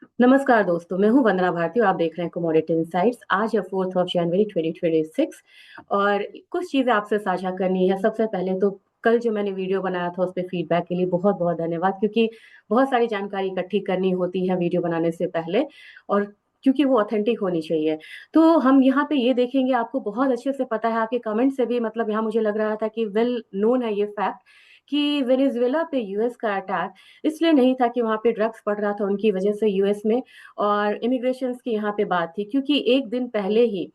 नमस्कार दोस्तों, मैं हूँ वंदना भारती और आप देख रहे हैं कमोडिटी इनसाइट्स। आज है 4 जनवरी 2026 और कुछ चीज़ें आपसे साझा करनी है। सबसे पहले तो कल जो मैंने वीडियो बनाया था, उस पे फीडबैक के लिए बहुत-बहुत धन्यवाद, क्योंकि बहुत सारी जानकारी इकट्ठी करनी होती है वीडियो बनाने से पहले और क्योंकि वो ऑथेंटिक होनी चाहिए। तो हम यहाँ पे ये देखेंगे, आपको बहुत अच्छे से पता है, आपके कमेंट से भी मतलब यहाँ मुझे लग रहा था कि वेल नोन है ये फैक्ट कि वेनेजुएला पे यूएस का अटैक इसलिए नहीं था कि वहाँ पे ड्रग्स पड़ रहा था उनकी वजह से यूएस में और इमिग्रेशंस की यहाँ पे बात थी, क्योंकि एक दिन पहले ही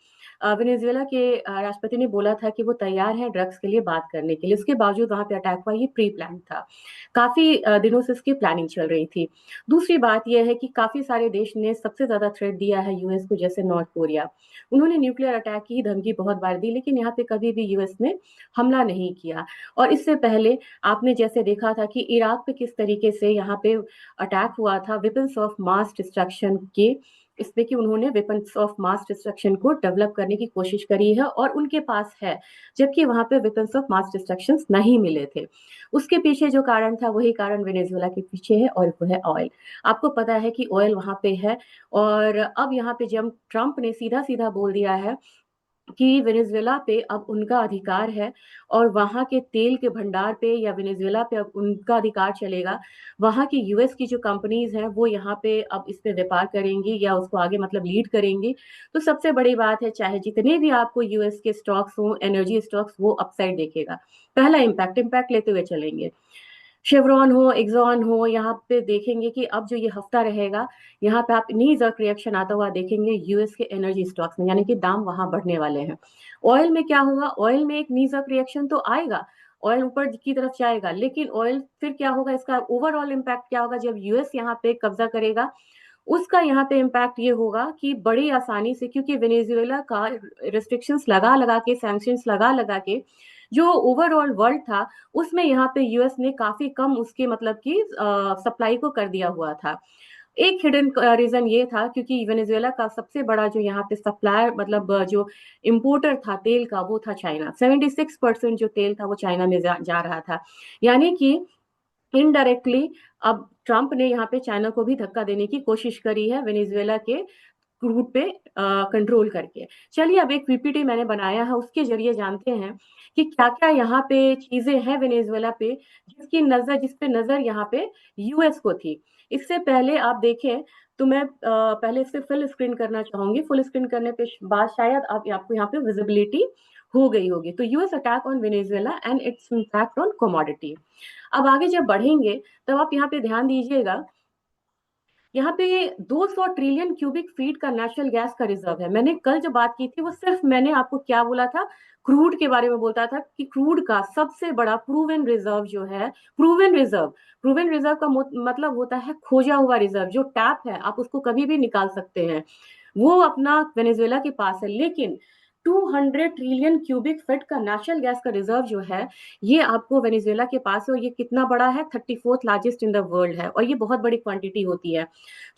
वेनेजुएला के राष्ट्रपति ने बोला था कि वो तैयार है ड्रग्स के लिए बात करने के लिए। उसके बावजूद वहाँ पे अटैक हुआ, ये प्री प्लान था। काफी दिनों से इसकी प्लानिंग चल रही थी। दूसरी बात यह है कि काफी सारे देश ने सबसे ज्यादा थ्रेट दिया है यूएस को, जैसे नॉर्थ कोरिया। उन्होंने न्यूक्लियर अटैक की धमकी बहुत बार दी, लेकिन यहाँ पे कभी भी यूएस ने हमला नहीं किया। और इससे पहले आपने जैसे देखा था कि इराक पे किस तरीके से यहाँ पे अटैक हुआ था वेपन्स ऑफ मास डिस्ट्रक्शन के, इसमें कि उन्होंने वेपन्स ऑफ मास डिस्ट्रक्शन को डेवलप करने की कोशिश करी है और उनके पास है, जबकि वहां पे वेपन्स ऑफ मास डिस्ट्रक्शन नहीं मिले थे। उसके पीछे जो कारण था वही कारण वेनेजुएला के पीछे है और वो है ऑयल। आपको पता है कि ऑयल वहां पे है और अब यहाँ पे जब ट्रंप ने सीधा सीधा बोल दिया है कि वेनेजुएला पे अब उनका अधिकार है और वहाँ के तेल के भंडार पे या वेनेजुएला पे अब उनका अधिकार चलेगा। वहाँ की यूएस की जो कंपनीज हैं वो यहाँ पे अब इस पे व्यापार करेंगी या उसको आगे मतलब लीड करेंगी। तो सबसे बड़ी बात है, चाहे जितने भी आपको यूएस के स्टॉक्स हो, एनर्जी स्टॉक्स, वो अपसाइड देखेगा। पहला इम्पैक्ट लेते हुए चलेंगे। शेवरॉन हो, एक्सॉन हो, यहाँ पे देखेंगे कि अब जो ये हफ्ता रहेगा, यहाँ पे आप नी जर्क रिएक्शन आता हुआ देखेंगे यूएस के एनर्जी स्टॉक्स में, यानी कि दाम वहां बढ़ने वाले हैं। ऑयल में क्या होगा? ऑयल में एक नी जर्क रिएक्शन तो आएगा, ऑयल ऊपर की तरफ जाएगा, लेकिन ऑयल फिर क्या होगा, इसका ओवरऑल इम्पैक्ट क्या होगा जब यूएस यहाँ पे कब्जा करेगा? उसका यहाँ पे इम्पैक्ट ये होगा कि बड़ी आसानी से, क्योंकि वेनेजुएला का रिस्ट्रिक्शंस लगा लगा के, सैंक्शंस लगा लगा के जो ओवरऑल वर्ल्ड था उसमें यहाँ पे यूएस ने काफी कम उसके मतलब कि सप्लाई को कर दिया हुआ था। एक हिडन रीजन ये था क्योंकि वेनेजुएला का सबसे बड़ा जो यहाँ पे सप्लायर मतलब जो इम्पोर्टर था तेल का, वो था चाइना। 76% जो तेल था वो चाइना में जा रहा था। यानी कि इनडायरेक्टली अब ट्रंप ने यहाँ पे चाइना को भी धक्का देने की कोशिश करी है वेनेजुएला के क्रूड पे कंट्रोल करके। चलिए, अब एक पीपीटी मैंने बनाया है, उसके जरिए जानते हैं कि क्या क्या यहाँ पे चीजें हैं वेनेजुएला पे, जिस पे नजर यहाँ पे यूएस को थी। इससे पहले आप देखें तो मैं पहले इसे फुल स्क्रीन करना चाहूंगी। फुल स्क्रीन करने पे बाद शायद आपको यहाँ पे विजिबिलिटी हो गई होगी। तो US attack on Venezuela and its impact on commodity. अब आगे जब बढ़ेंगे तब आप यहाँ पे ध्यान दीजिएगा, यहाँ पे 200 ट्रिलियन क्यूबिक फीट का नेचुरल गैस का रिजर्व है। मैंने कल जो बात की थी वो सिर्फ मैंने आपको क्या बोला था, क्रूड के बारे में बोलता था कि क्रूड का सबसे बड़ा प्रूवन रिजर्व जो है, प्रूवन रिजर्व का मतलब होता है खोजा हुआ रिजर्व, जो टैप है आप उसको कभी भी निकाल सकते हैं, वो अपना वेनेजुएला के पास है। लेकिन 200 ट्रिलियन क्यूबिक फीट का नेचुरल गैस का रिजर्व जो है, ये आपको वेनेजुएला के पास है और ये कितना बड़ा है? 34th largest in the world है और ये बहुत बड़ी क्वांटिटी होती है।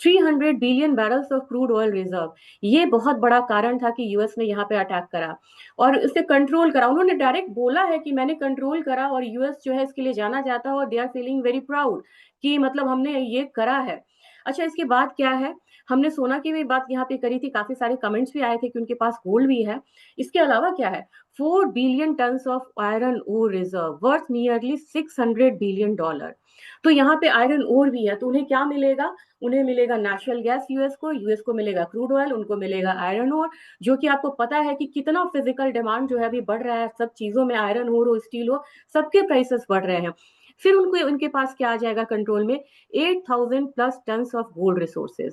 300 billion barrels of crude oil reserve, ये बहुत बड़ा कारण था कि यूएस ने यहाँ पे अटैक करा और इसे कंट्रोल करा। उन्होंने डायरेक्ट बोला है कि मैंने कंट्रोल करा और यूएस जो है इसके लिए जाना जाता है और they are feeling very proud कि मतलब हमने ये करा है। अच्छा, इसके बाद क्या है? हमने सोना की भी बात यहाँ पे करी थी, काफी सारे कमेंट्स भी आए थे कि उनके पास गोल्ड भी है। इसके अलावा क्या है? 4 billion tons of iron ore reserve worth nearly $600 billion. तो यहाँ पे आयरन ओर भी है, तो उन्हें क्या मिलेगा? उन्हें मिलेगा नेचुरल गैस, यूएस को मिलेगा क्रूड ऑयल, उनको मिलेगा आयरन ओर। जो कि आपको पता है कि कितना फिजिकल डिमांड जो है अभी बढ़ रहा है सब चीजों में, आयरन ओर हो, स्टील हो, सबके प्राइसेस बढ़ रहे हैं। फिर उनको उनके पास क्या आ जाएगा कंट्रोल में? 8,000+ टन्स ऑफ गोल्ड रिसोर्सेज,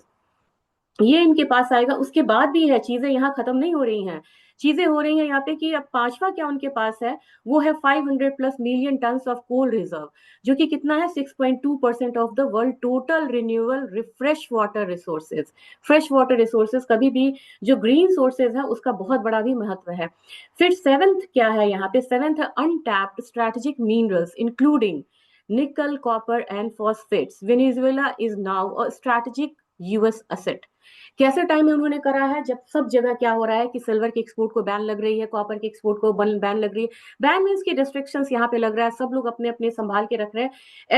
ये इनके पास आएगा। उसके बाद भी है, चीजें यहाँ खत्म नहीं हो रही हैं। चीजें हो रही हैं यहाँ पे कि अब पांचवा क्या उनके पास है? वो है 500+ million tons of coal reserve, जो कि कितना है? 6.2% of the world total renewable fresh water resources. Fresh water resources कभी भी जो ग्रीन सोर्सेज है उसका बहुत बड़ा भी महत्व है। फिर सेवेंथ क्या है यहाँ पे? सेवेंथ है अनटैप्ड स्ट्रेटेजिक मिनरल्स इंक्लूडिंग निकल, copper and phosphates. Venezuela is now a strategic US asset. कैसे टाइम में उन्होंने करा है, जब सब जगह क्या हो रहा है कि सिल्वर के एक्सपोर्ट को बैन लग रही है, कॉपर के एक्सपोर्ट को बैन लग रही है, बैन मीन्स की रिस्ट्रिक्शंस यहाँ पे लग रहा है, सब लोग अपने अपने संभाल के रख रहे हैं।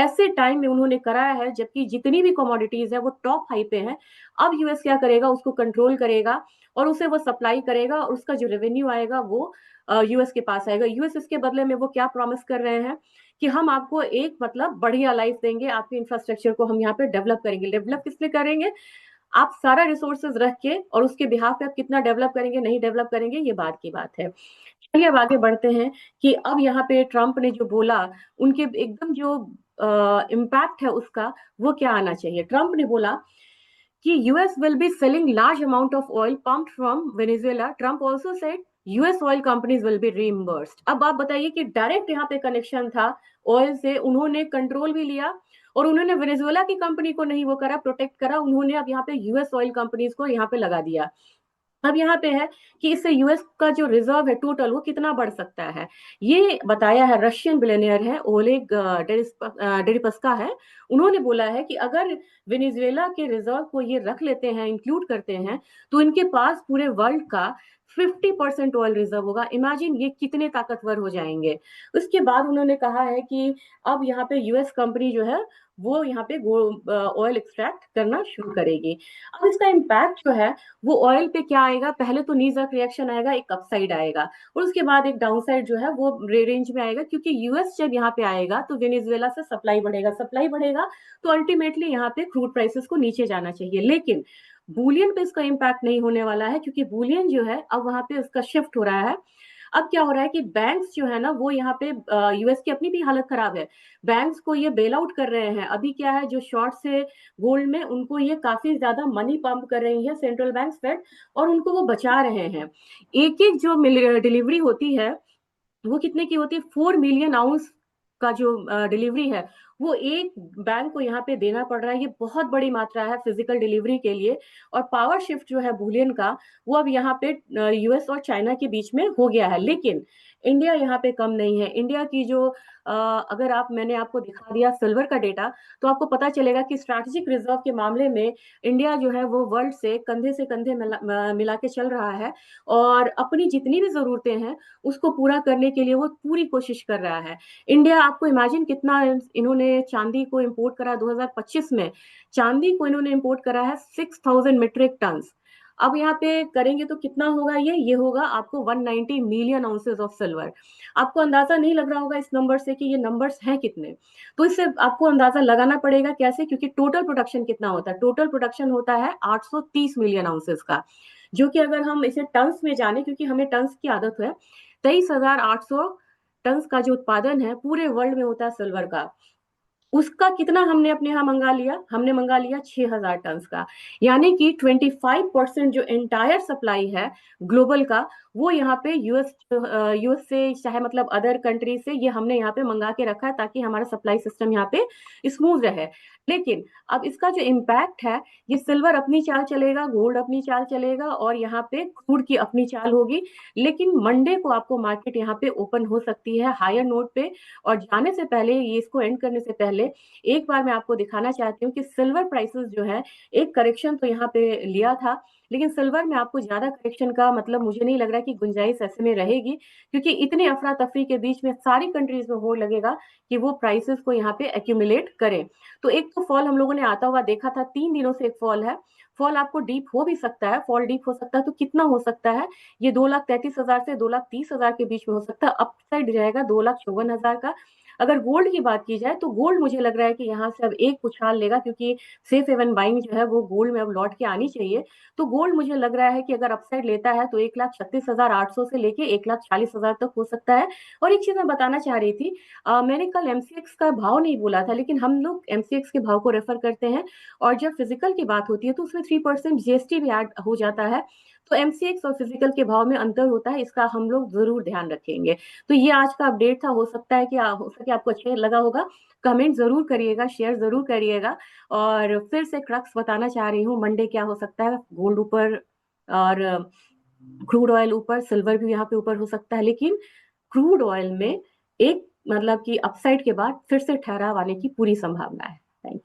ऐसे टाइम में उन्होंने कराया है जबकि जितनी भी कमोडिटीज है वो टॉप हाई पे है। अब यूएस क्या करेगा, उसको कंट्रोल करेगा और उसे वो सप्लाई करेगा और उसका जो रेवेन्यू आएगा वो यूएस के पास आएगा। यूएस इसके बदले में वो क्या प्रॉमिस कर रहे हैं कि हम आपको एक मतलब बढ़िया लाइफ देंगे, आपके इंफ्रास्ट्रक्चर को हम यहाँ पे डेवलप करेंगे। डेवलप किस लिए करेंगे, आप सारा रिसोर्सेज रख के और उसके बिहाफ पे आप कितना डेवलप करेंगे नहीं डेवलप करेंगे ये बात की बात है। चलिए अब आगे बढ़ते हैं कि अब यहाँ पे ट्रम्प ने जो बोला, उनके एकदम जो इम्पैक्ट है उसका वो क्या आना चाहिए। ट्रम्प ने बोला कि US will be selling large amount of oil pumped from Venezuela. Trump also said US oil companies will be reimbursed. अब आप बताइए कि डायरेक्ट यहाँ पे कनेक्शन था ऑयल से, उन्होंने कंट्रोल भी लिया और उन्होंने वेनेजुएला की कंपनी को नहीं वो करा, प्रोटेक्ट करा, उन्होंने अब यहाँ पे यूएस ऑयल कंपनीज को यहाँ पे लगा दिया। अब यहाँ पे है कि इससे यूएस का जो रिजर्व है टोटल वो कितना बढ़ सकता है, ये बताया है रशियन बिलियनियर है ओलेग डेरिपस्का है। उन्होंने बोला है कि अगर वेनेजुएला के रिजर्व को ये रख लेते हैं, इंक्लूड करते हैं, तो इनके पास पूरे वर्ल्ड का 50% ऑयल रिजर्व होगा। इमेजिन ये कितने ताकतवर हो जाएंगे। उसके बाद उन्होंने कहा है कि अब यहाँ पे यूएस कंपनी जो है वो यहाँ पे ऑयल एक्सट्रैक्ट करना शुरू करेगी। अब इसका इम्पैक्ट जो है वो ऑयल पे क्या आएगा, पहले तो नी जर्क रिएक्शन आएगा, एक अपसाइड आएगा और उसके बाद एक डाउनसाइड जो है वो रेंज में आएगा, क्योंकि यूएस जब यहाँ पे आएगा तो वेनेजुएला से सप्लाई बढ़ेगा, सप्लाई बढ़ेगा तो अल्टीमेटली यहाँ पे क्रूड प्राइसेस को नीचे जाना चाहिए। लेकिन बुलियन पे इसका इम्पैक्ट नहीं होने वाला है, क्योंकि बुलियन जो है अब वहां पे उसका शिफ्ट हो रहा है। अब क्या हो रहा है कि बैंक्स जो है ना वो यहाँ पे यूएस की अपनी भी हालत खराब है, बैंक्स को ये बेल आउट कर रहे हैं। अभी क्या है, जो शॉर्ट से गोल्ड में उनको ये काफी ज्यादा मनी पंप कर रही है सेंट्रल बैंक फेड, और उनको वो बचा रहे हैं। एक एक जो डिलीवरी होती है वो कितने की होती है, 4 मिलियन आउंस का जो डिलीवरी है वो एक बैंक को यहाँ पे देना पड़ रहा है। ये बहुत बड़ी मात्रा है फिजिकल डिलीवरी के लिए। और पावर शिफ्ट जो है बुलियन का वो अब यहाँ पे यूएस और चाइना के बीच में हो गया है। लेकिन इंडिया यहाँ पे कम नहीं है। इंडिया की जो अगर आप मैंने आपको दिखा दिया सिल्वर का डेटा, तो आपको पता चलेगा कि स्ट्रैटेजिक रिजर्व के मामले में इंडिया जो है वो वर्ल्ड से कंधे मिला के चल रहा है और अपनी जितनी भी जरूरतें हैं उसको पूरा करने के लिए वो पूरी कोशिश कर रहा है। इंडिया, आपको इमेजिन कितना इन्होंने चांदी को इंपोर्ट करा 2025 में, चांदी को इन्होंने इंपोर्ट करा है 6000 मेट्रिक टन। अब यहाँ पे करेंगे तो कितना होगा, ये होगा आपको 190 मिलियन आउंसेस ऑफ सिल्वर। आपको अंदाजा नहीं लग रहा होगा इस नंबर से कि ये नंबर्स हैं कितने, तो इससे आपको अंदाजा लगाना पड़ेगा कैसे, क्योंकि टोटल प्रोडक्शन कितना होता है, टोटल प्रोडक्शन होता है 830 मिलियन आउंसेस का, जो कि अगर हम इसे टन्स में जाने, क्योंकि हमें टन्स की आदत है, 23,800 टन्स का जो उत्पादन है पूरे वर्ल्ड में होता है सिल्वर का, उसका कितना हमने अपने यहाँ मंगा लिया, हमने मंगा लिया 6,000 टन का। यानी कि 25% जो एंटायर सप्लाई है ग्लोबल का वो यहाँ पे यूएस से चाहे मतलब अदर कंट्री से ये हमने यहाँ पे मंगा के रखा है ताकि हमारा सप्लाई सिस्टम यहाँ पे स्मूथ रहे। लेकिन अब इसका जो इम्पैक्ट है, ये सिल्वर अपनी चाल चलेगा, गोल्ड अपनी चाल चलेगा और यहाँ पे क्रूड की अपनी चाल होगी। लेकिन मंडे को आपको मार्केट यहाँ पे ओपन हो सकती है हायर नोट पे। और जाने से पहले, ये इसको एंड करने से पहले एक बार मैं आपको दिखाना चाहती हूँ कि सिल्वर प्राइसेस जो है, एक करेक्शन तो यहाँ पे लिया था, लेकिन सिल्वर में आपको ज्यादा करेक्शन का मतलब मुझे नहीं लग रहा कि गुंजाइश ऐसे में रहेगी, क्योंकि इतने अफरा तफरी के बीच में सारी कंट्रीज में होड़ लगेगा कि वो प्राइसेस को यहाँ पे एक्यूमुलेट करें। तो एक तो फॉल हम लोगों ने आता हुआ देखा था, 3 दिनों से एक फॉल है, फॉल आपको डीप हो भी सकता है, फॉल डीप हो सकता है तो कितना हो सकता है, ये 2,33,000 से 2,30,000 के बीच में हो सकता है, अपसाइड जाएगा 2,54,000 का। अगर गोल्ड की बात की जाए तो गोल्ड मुझे लग रहा है कि यहाँ से अब एक उछाल लेगा, क्योंकि सेफ हेवन बाइंग जो है वो गोल्ड में अब लौट के आनी चाहिए। तो गोल्ड मुझे लग रहा है कि अगर अपसाइड लेता है तो 1,36,800 से लेके 1,40,000 तक हो सकता है। और एक चीज मैं बताना चाह रही थी, मैंने कल एमसीएक्स का भाव नहीं बोला था, लेकिन हम लोग एमसीएक्स के भाव को रेफर करते हैं और जब फिजिकल की बात होती है तो उसमें 3% जीएसटी भी ऐड हो जाता है। तो एमसीएक्स और फिजिकल के भाव में अंतर होता है, इसका हम लोग जरूर ध्यान रखेंगे। तो ये आज का अपडेट था, हो सकता है कि हो सके आपको अच्छा लगा होगा, कमेंट जरूर करिएगा, शेयर जरूर करिएगा। और फिर से क्रक्स बताना चाह रही हूँ, मंडे क्या हो सकता है, गोल्ड ऊपर और क्रूड ऑयल ऊपर, सिल्वर भी यहाँ पे ऊपर हो सकता है, लेकिन क्रूड ऑयल में एक मतलब कि अपसाइड के बाद फिर से ठहराव आने की पूरी संभावना है। Thank you.